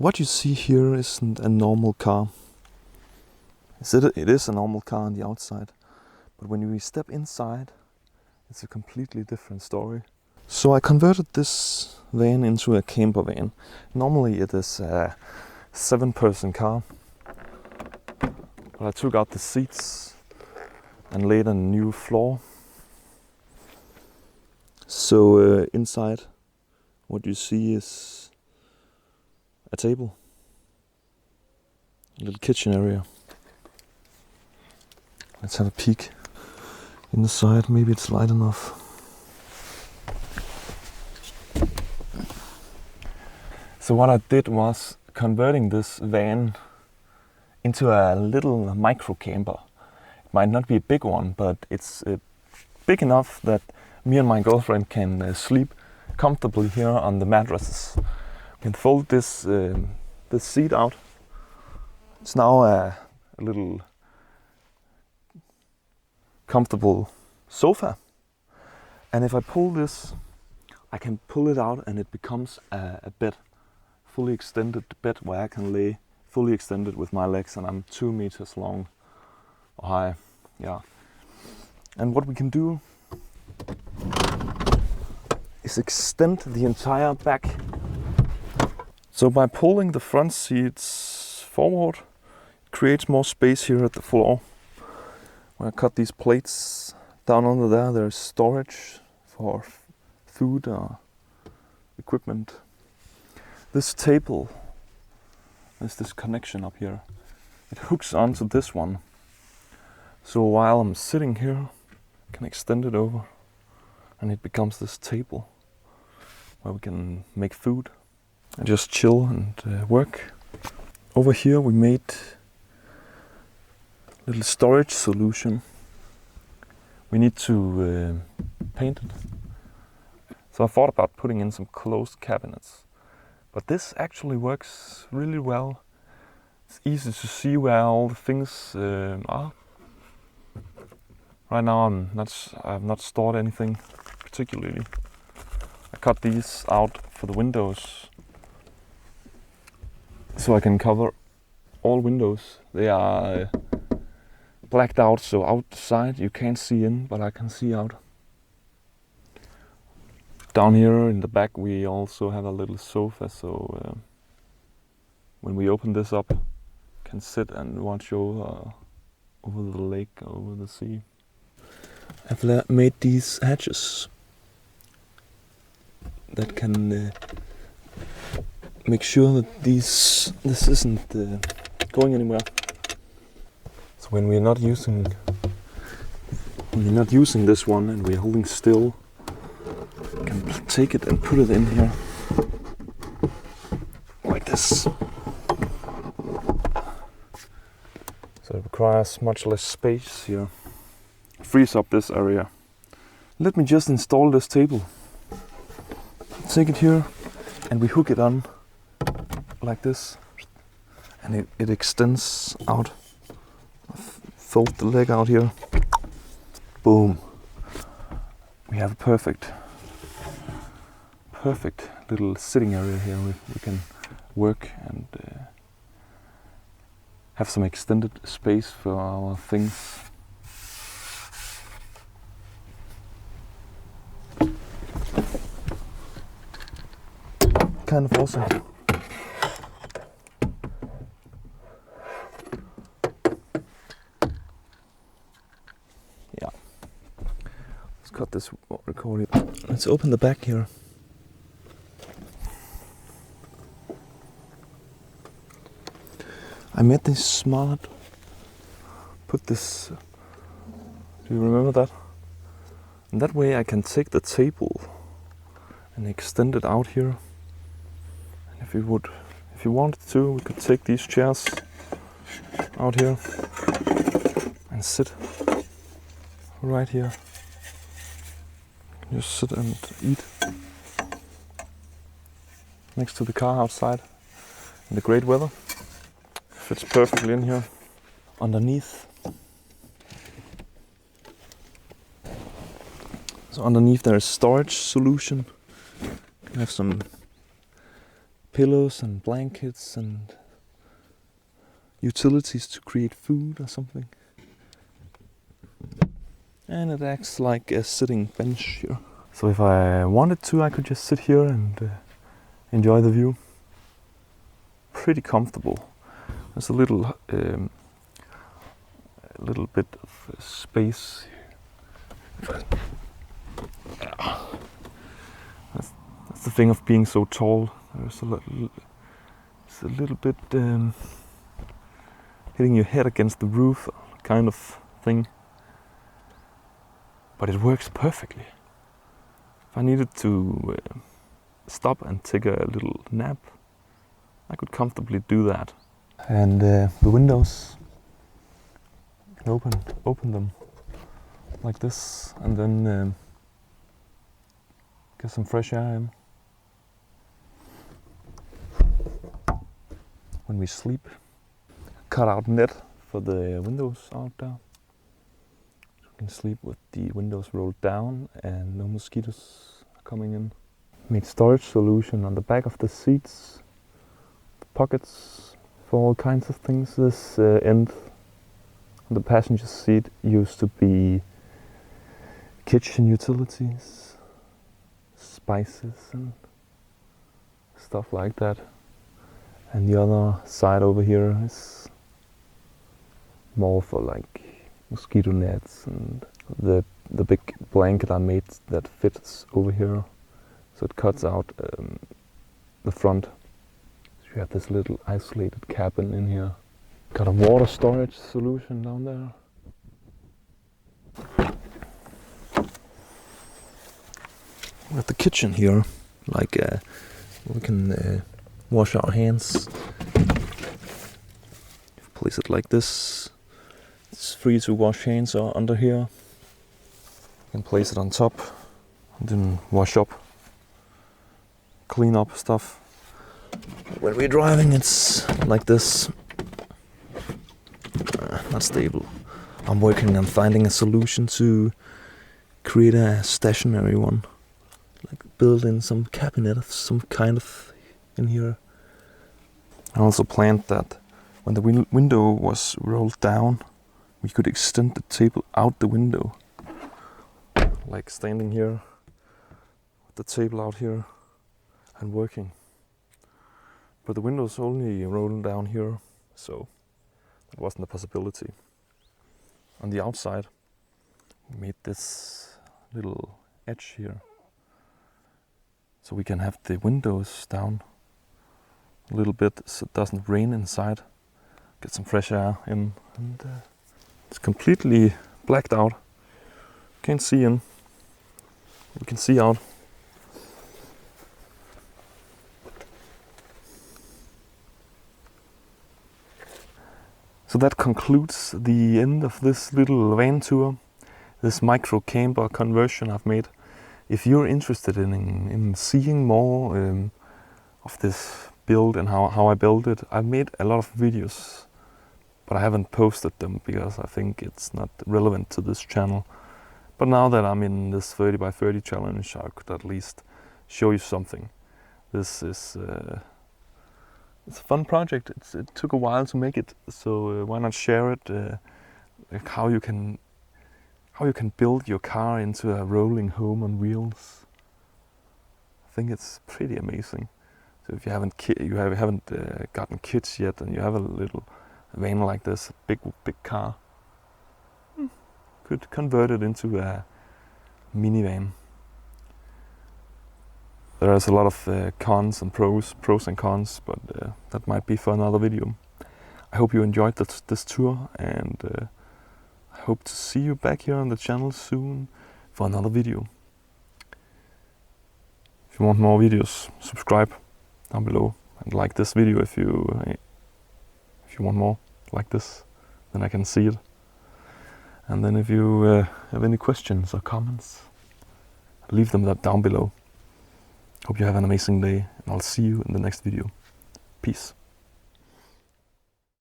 What you see here isn't a normal car. It is a normal car on the outside, but when we step inside, it's a completely different story. So I converted this van into a camper van. Normally it is a 7-person car, but I took out the seats and laid a new floor. So inside, what you see is a table, a little kitchen area. Let's have a peek inside. Maybe it's light enough. So what I did was converting this van into a little micro camper. It might not be a big one, but it's big enough that me and my girlfriend can sleep comfortably here on the mattresses. We can fold this seat out. It's now a little comfortable sofa. And if I pull this, I can pull it out and it becomes a bed. Fully extended bed where I can lay fully extended with my legs, and I'm 2 meters long or high. Yeah. And what we can do is extend the entire back. So by pulling the front seats forward, it creates more space here at the floor. When I cut these plates down under there's storage for food or equipment. This table, there's this connection up here. It hooks onto this one. So while I'm sitting here, I can extend it over and it becomes this table where we can make food and just chill and work. Over here we made a little storage solution. We need to paint it. So I thought about putting in some closed cabinets. But this actually works really well. It's easy to see where all the things are. Right now I've not stored anything particularly. I cut these out for the windows so I can cover all windows. They are blacked out, so outside you can't see in, but I can see out. Down here in the back we also have a little sofa, so when we open this up, you can sit and watch over the lake, over the sea. I've made these hatches that can make sure that this isn't going anywhere. So when we're not using this one and we're holding still, we can take it and put it in here like this. So it requires much less space here. Frees up this area. Let me just install this table. Take it here and we hook it on like this, and it extends out. Fold the leg out here. Boom. We have a perfect little sitting area here. We can work and have some extended space for our things. Kind of awesome. Yeah. Let's cut this recording. Let's open the back here. I made this smart. Put this. Do you remember that? And that way I can take the table and extend it out here. And if you wanted to, we could take these chairs out here and sit right here. Just sit and eat next to the car outside in the great weather. Fits perfectly in here. Underneath. So underneath there is storage solution. You have some pillows and blankets and utilities to create food or something. And it acts like a sitting bench here. So if I wanted to, I could just sit here and enjoy the view. Pretty comfortable. There's a little bit of space. That's the thing of being so tall. There's it's a little bit hitting your head against the roof kind of thing. But it works perfectly. If I needed to stop and take a little nap, I could comfortably do that. And the windows, you can open them like this, and then get some fresh air in. When we sleep, cut out net for the windows out there. So we can sleep with the windows rolled down and no mosquitoes coming in. Made storage solution on the back of the seats, pockets for all kinds of things. This end on the passenger seat used to be kitchen utilities, spices and stuff like that. And the other side over here is more for like mosquito nets and the big blanket I made that fits over here. So it cuts out the front. So you have this little isolated cabin in here. Got a water storage solution down there. We have the kitchen here, like we can wash our hands. Place it like this. It's free to wash hands or under here. You can place it on top and then wash up, clean up stuff. When we're driving, it's like this. Not stable. I'm working on finding a solution to create a stationary one. Like build in some cabinet of some kind of in here. I also planned that when the window was rolled down, we could extend the table out the window. Like standing here with the table out here and working. But the window's only rolling down here, so it wasn't a possibility. On the outside, we made this little edge here, so we can have the windows down a little bit so it doesn't rain inside. Get some fresh air in, and it's completely blacked out. Can't see in. We can see out. So that concludes the end of this little van tour, this micro camper conversion I've made. If you're interested in seeing more of this build and how I built it, I've made a lot of videos, but I haven't posted them because I think it's not relevant to this channel. But now that I'm in this 30 by 30 challenge, I could at least show you something. This is it's a fun project. It took a while to make it, so why not share it? Like how you can build your car into a rolling home on wheels. I think it's pretty amazing. So if you haven't gotten kids yet, and you have a little van like this, a big car, could convert it into a minivan. There's a lot of cons and pros and cons, but that might be for another video. I hope you enjoyed this tour, and I hope to see you back here on the channel soon for another video. If you want more videos, subscribe down below and like this video if you want more like this, then I can see it. And then if you have any questions or comments, leave them down below. Hope you have an amazing day, and I'll see you in the next video. Peace.